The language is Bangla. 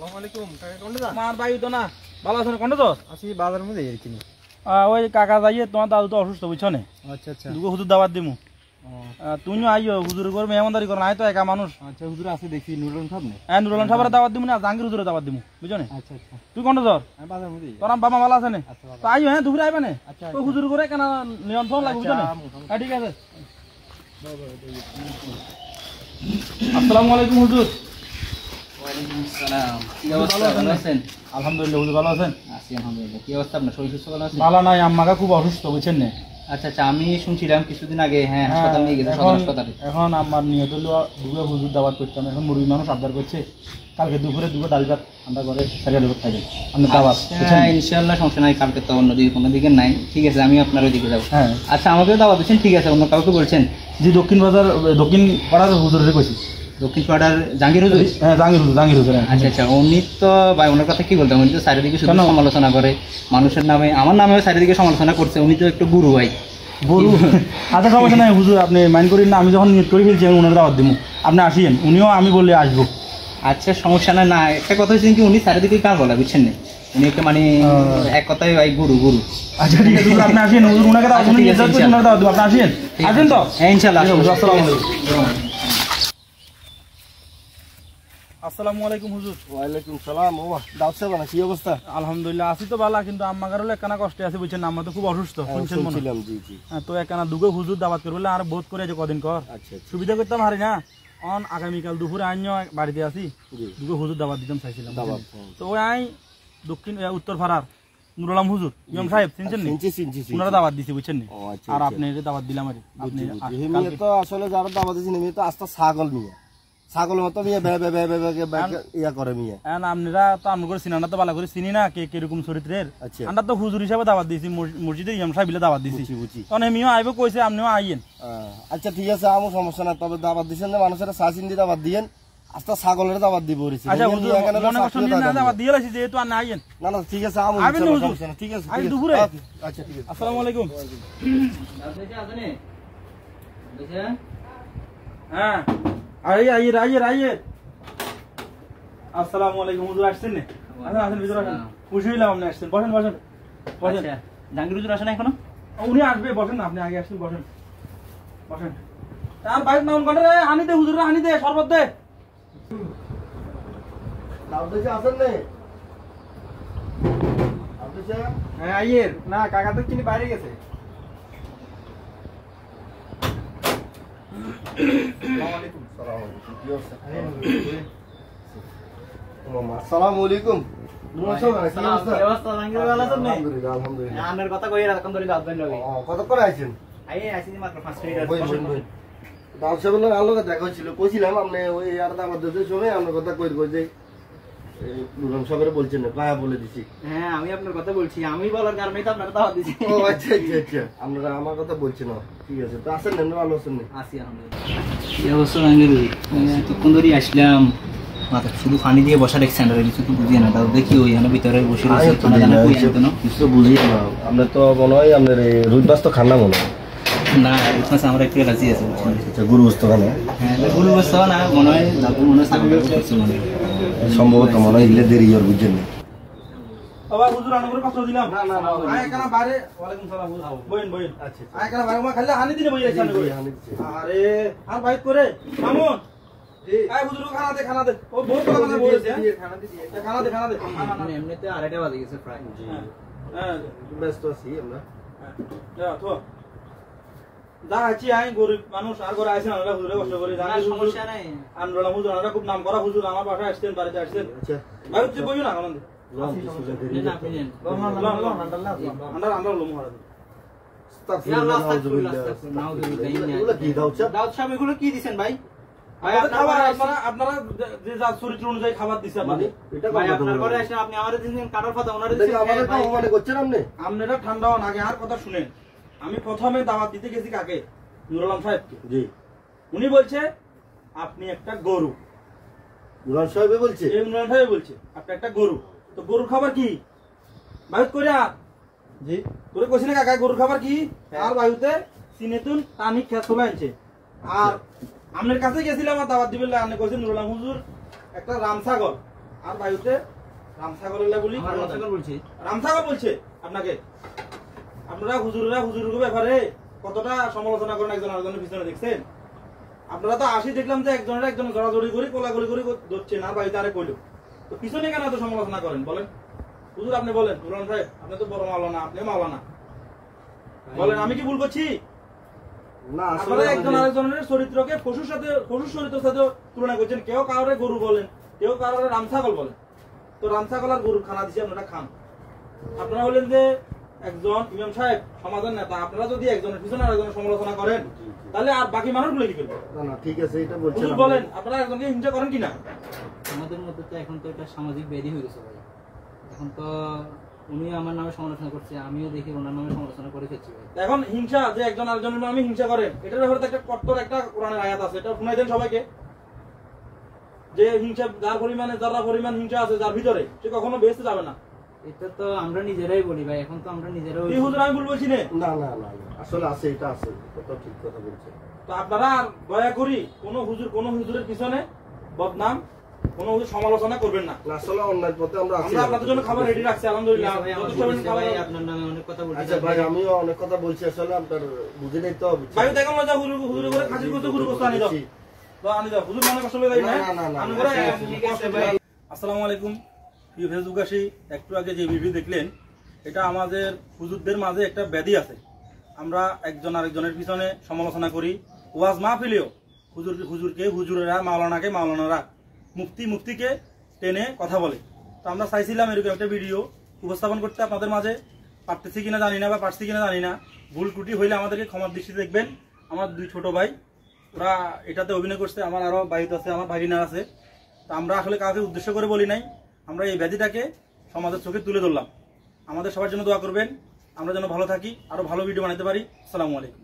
আসসালামু আলাইকুম কাকা কোন দা আমার ভাই তো না ভালো আছেন কোন তো আসি বাজারের মধ্যে এর কিনি ওই কাকা যাইয়ে তোমার দাদু তো অসুস্থ বুঝছো না আচ্ছা আচ্ছা দুগো হুজুর দাওয়াত দিমু তুমিও আইও হুজুর করে মেহমানদারি করো নাই তো একা মানুষ আচ্ছা হুজুর আছে দেখি নুরুল সাহেব না হ্যাঁ নুরুল সাহেবের দাওয়াত দিমু না জাহাঙ্গীর হুজুরের দাওয়াত দিমু বুঝছো না আচ্ছা আচ্ছা তুই কোন তোর আমি বাজারের মধ্যে তোর বাবা ভালো আছে না আচ্ছা তো আইও হ্যাঁ দুপুরে আইবা না আচ্ছা তো হুজুর করে কেন নিয়ন্ত্রণ লাগবে বুঝছো না ঠিক আছে আসসালামু আলাইকুম হুজুর ওয়ালাইকুম আসসালাম কি অবস্থা ভালো ভালো আছেন আলহামদুলিল্লাহ হুজুর ভালো আছেন আছি আলহামদুলিল্লাহ কি অবস্থা আপনার শরীর সুস্থ ভালো আছে ভালো নাই আম্মাকে খুব অসুস্থ বুঝছেন না আচ্ছা আচ্ছা আমি শুনছিলাম কিছুদিন আগে হ্যাঁ হাসপাতাল নিয়ে গেছে সদর হাসপাতালে এখন আমার নিয়ত হলো দুপুরে হুজুর দাওয়াত করতাম এখন মুরগি মানুষ আবদার করছে কালকে দুপুরে দুপুরে ডাল ভাত আমরা ঘরে সারিয়া দেবো খাই আপনি দাওয়াত হ্যাঁ ইনশাআল্লাহ সমস্যা নাই কালকে তো অন্যদিকে কোনো দিকে নাই ঠিক আছে আমি আপনার ওইদিকে যাবো হ্যাঁ আচ্ছা আমাকেও দাওয়াত দিচ্ছেন ঠিক আছে অন্য কাউকে বলছেন জি দক্ষিণ বাজার দক্ষিণ পাড়ার হুজুরে কইছি দক্ষিণ পাড়ার জাহাঙ্গীর হুজুর হ্যাঁ জাহাঙ্গীর হুজুর হ্যাঁ। আচ্ছা আচ্ছা উনি তো ভাই ওনার কথা কি বলতাম উনি তো চারিদিকে শুধু সমালোচনা করে মানুষের নামে আমার নামেও চারিদিকে সমালোচনা করছে উনি তো একটু গুরু ভাই গরু আচ্ছা সমস্যা নাই হুজুর আপনি মাইন্ড করেন না আমি যখন নিয়ত করে ফেলছি আমি ওনার দাওয়াত দিব আপনি আসিয়েন উনিও আমি বললে আসবো আচ্ছা সমস্যা না না একটা কথা হচ্ছে কি উনি চারিদিকে কার বলা বুঝছেন না উনি একটা মানে এক কথায় ভাই গুরু গুরু আচ্ছা ঠিক আছে হুজুর আপনি আসিয়েন হুজুর ওনাকে দাওয়াত আচ্ছা, ঠিক আছে, দিন ওনার দাওয়াত দিব আপনি আসিয়েন আসেন তো হ্যাঁ ইনশাআল্লাহ আসসালামু আলাইকুম আসসালামু আলাইকুম হুজুর ওয়ালাইকুম সালাম ও দাউদ সাহেব না কি অবস্থা আলহামদুলিল্লাহ আছি তো ভালো কিন্তু আম্মা গারলে একখানা কষ্টে আছে বুঝছেন আম্মা তো খুব অসুস্থ শুনছেন মনে শুনছিলাম জি জি তো একখানা দুগো হুজুর দাওয়াত করবলে আর বহুত করে আছে কদিন কর আচ্ছা আচ্ছা সুবিধা করতাম হারি না অন আগামীকাল দুপুরে আইন বাড়িতে আছি জি দুগো হুজুর দাওয়াত দিতাম চাইছিলাম দাওয়াত, বুঝছেন? তো ওই আই দক্ষিণ উত্তর ফারার নুর আলম হুজুর ইমাম সাহেব চিনছেন নি চিনছি ওনারা দাওয়াত দিছে বুঝছেন নি ও আচ্ছা আর আচ্ছা। আপনি দাওয়াত দিলাম আর আপনি হিমিয়ে তো আসলে যারা দাওয়াত দিয়েছেন হিমিয়ে তো আস্তা ছাগল মিয়া ছাগল মতো মিয়া বে বে বে বে বে বে ইয়া করে মিয়া আপনারা তো আমরা করে চিনানা তো ভালো করে চিনি না কে কিরকম চরিত্রের আচ্ছা আমরা তো হুজুর হিসাবে দাওয়াত দিয়েছি মসজিদের ইমাম সাহেব দাওয়াত দিয়েছি বুঝছি বুঝছি তখন এমিও আইব কইছে আপনিও আইয়েন আচ্ছা ঠিক আছে আমার সমস্যা না তবে দাওয়াত দিছেন না মানুষের সাসিন দিয়ে দাওয়াত দিয়েন আস্তা ছাগলের দাওয়াত দিব রিছি আচ্ছা হুজুর মনে কষ্ট নিয়ে না দাওয়াত দিয়ে লাইছি যেহেতু আর না আইয়েন না না ঠিক আছে আমার আইবেন হুজুর। সমস্যা না ঠিক আছে আই ঠিক আছে। দুপুরে? আচ্ছা ঠিক আছে আসসালামু আলাইকুম হ্যাঁ আইয়ে আসসালামু আলাইকুম হুজুর আসছেন না আচ্ছা আসেন ভিতরে আসেন খুশি হইলাম আপনি আসছেন বসেন বসেন বসেন আচ্ছা জাহাঙ্গীর হুজুর আসে না এখনো উনি আসবে বসেন না আপনি আগে আসছেন বসেন বসেন আর বাইক নাউন করে রে হানি দে হুজুর হানি দে শরবত দে দাওয়াত দিছে আসেন নে আপনি স্যার হ্যাঁ আইয়ে না কাকা তো চিনি বাইরে গেছে আসসালামু আলাইকুম সালাম আলাইকুম কি অবস্থা মামা আসসালামু আলাইকুম আলহামদুলিল্লাহ আমার কথা কই এরকম ধরে দাওয়াত দেন লগে কতক্ষণ আইছেন আইছি মাত্র 5 মিনিট বই বই বই দাও সাহেবের লগে আলোকে দেখা হচ্ছিল কইছিলাম আপনি ওই আর দাবার দিতে সময় আপনার কথা কই কই যে নুরুল সাহেবের বলছেন না পায়া বলে দিছি হ্যাঁ আমি আপনার কথা বলছি আমি বলার কারণেই তো আপনার দাওয়াত দিছি ও আচ্ছা আচ্ছা আচ্ছা আপনারা আমার কথা বলছেন না ঠিক আছে তো আসেন না ভালো আছেন না আসি আলহামদুলিল্লাহ কি অবস্থা জাহাঙ্গীর এতক্ষণ ধরে আসলাম মাথা শুধু পানি দিয়ে বসা রেখেছে আর কিছু তো বুঝি না তাও দেখি ওই ভিতরে বসে রয়েছে খানা দানা কই আনতো না কিছু বুঝি না আমরা তো মনে হয় আপনার রুই মাছ তো খান না মনে হয় না বুঝছেন আমরা একটু রাজি আছি আচ্ছা গুরু বস্তু খানে হ্যাঁ ভুল বসতো না মনে হয় দাদু মনে হয় সামনে কিছু মনে হয় সম্ভবত মনে হয় ইলে দেরি আর বুঝছেন না বাবা হুজুর আনো করে কষ্ট দিলাম না, না, না, আয় এখানে বাইরে ওয়ালাইকুম সালাম হুজুর বইন বইন আচ্ছা আয় এখানে বাইরে মা খালি হানি দিনে বই এখানে করে হানি দিচ্ছে। আরে আর বাইক করে মামুন আয় হুজুর খানা দে ও বহুত কথা বলেছে খানা দে খানা দে এমনিতে আড়াইটা বাজে গেছে প্রায় হ্যাঁ ব্যস্ত আছি আমরা যা তো যা আছি আই গরিব মানুষ আর করে আইছেন আমরা হুজুরে কষ্ট করে জানি সমস্যা নাই আমরা হুজুর আমরা খুব নাম করা হুজুর আমার বাসায় আসছেন বাড়িতে আসছেন আচ্ছা ভাই হচ্ছে বইও না আনন্দ লম কিছু দেরি না আপনি নেন আমরা লোম হারাতে এগুলো কি দাও চাপ দাউদ সাহেব এগুলো কি দিবেন ভাই ভাই আপনারা যে যা চরিত্র অনুযায়ী খাবার দিচ্ছে আপনাদের এটা ভাই আপনার ঘরে আসেন আপনি আমারে দিবেন কাটার কথা ওনারে দেখি আমাদের তো অপমান করছেন আপনি আপনারা ঠান্ডা হন আগে আর কথা শুনেন আমি প্রথমে দাওয়াত দিতে গেছি কাকে নুরুল আলম সাহেবকে জি উনি বলছে আপনি একটা গরু নুরুল সাহেব বলছে এই নুরুল সাহেব বলছে আপনি একটা গরু তো গরুর খাবার কি বায়ুত করিয়া জি তোরে কইছি না কাকা গরুর খাবার কি আর বায়ুতে সিনেতুন টানি খেত চলে আনছে আর আপনার কাছে গেছিলাম আর দাওয়াত দিবেন আপনি কইছেন নুরুল আলম হুজুর একটা রাম ছাগল আর বায়ুতে রামসাগরের বলি বলছি রামসাগর বলছে আপনাকে। আপনারা হুজুরের ব্যাপারে কতটা সমালোচনা করেন একজন আরেকজনের পিছনে দেখছেন। আপনারা তো আসি দেখলাম যে একজন জড়াজড়ি করে কোলাগুলি করে ধরছেন আর বাড়িতে আরে কইল, তো পিছনে কেন এত সমালোচনা করেন বলেন? হুজুর আপনি বলেন, দুলাল সাহেব আপনি তো বড় মাওলানা, আপনি মাওলানা, বলেন আমি কি ভুল করছি? না আপনারা একজন আরেকজনের চরিত্রকে পশুর চরিত্রের সাথে তুলনা করছেন। কেউ কারোরে গরু বলেন, কেউ কারোরে রামছাগল বলেন। তো রামছাগল আর গরুর খানা দিচ্ছে আপনারা খান। আপনারা বলেন যে একজন ইমাম সাহেব সমাজের নেতা, আপনারা যদি একজনের পিছনে আরেকজনের সমালোচনা করেন তাহলে আর বাকি মানুষগুলো কি করবে? না না ঠিক আছে, এটা বলছেন হুজুর বলেন আপনারা একজনকে হিংসা করেন কিনা? আমাদের মধ্যে তো এখন তো এটা সামাজিক ব্যাধি হয়ে গেছে ভাই। এখন তো উনি আমার নামে সমালোচনা করছে, আমিও দেখি ওনার নামে সমালোচনা করে ফেলছি ভাই। এখন হিংসা যে একজন আরেকজনের নামে হিংসা করেন, এটার ব্যাপারে তো একটা কট্টর একটা কোরআনের আয়াত আছে, এটা শুনাই দেন সবাইকে। যে হিংসা যার পরিমাণ হিংসা আছে যার ভিতরে, সে কখনো বেঁচে যাবে না। এটা তো আমরা নিজেরাই বলি ভাই, এখন তো আমরা নিজেরাই। এই হুজুর আমি ভুল বলছি না? না না না আসলে আছে, এটা আছে, এটা ঠিক কথা বলছেন। তো আপনারা আর দয়া করি কোন হুজুরের পিছনে বদনাম, কোন হুজুর সমালোচনা করবেন না। আসলে অন্যায় পথে আমরা আছি। আমরা আপনাদের জন্য খাবার রেডি রাখছি আলহামদুলিল্লাহ। ভাই আপনার নামে অনেক কথা বলছি। আচ্ছা ভাই আমিও অনেক কথা বলছি, আসলে আপনার বুঝে নেই তো। ভাই দেখুন না, হুজুর করে খাসির করতে গুরু করতে আনি দাও, আনি দাও। হুজুর মনে কষ্ট লাগে না? আমি করে আসসালামু আলাইকুম। প্রিয় ফেসবুকবাসী, একটু আগে যে ভিডিও দেখলেন, এটা আমাদের হুজুরদের মাঝে একটা ব্যাধি আছে। আমরা একজন আরেকজনের পিছনে সমালোচনা করি। ওয়াজ মাহফিলেও হুজুরেরা, মাওলানারা, মুফতিকে টেনে কথা বলে। তো আমরা চাইছিলাম এরকম একটা ভিডিও উপস্থাপন করতে আপনাদের মাঝে। পারতেছি কিনা জানি না, বা পারছি কিনা জানি না। ভুল ত্রুটি হইলে আমাদেরকে ক্ষমার দৃষ্টিতে দেখবেন। আমার দুই ছোট ভাই, ওরা এটাতে অভিনয় করছে, আমার আরো বাড়িতে আছে, আমার ভাগিনা আছে। তো আমরা আসলে কাউকে উদ্দেশ্য করে বলি নাই, আমরা এই ব্যাধিটাকে সমাজের চোখে তুলে ধরলাম। আমাদের সবার জন্য দোয়া করবেন, আমরা যেন ভালো থাকি, আরো ভালো ভিডিও বানাতে পারি। আসসালামু আলাইকুম।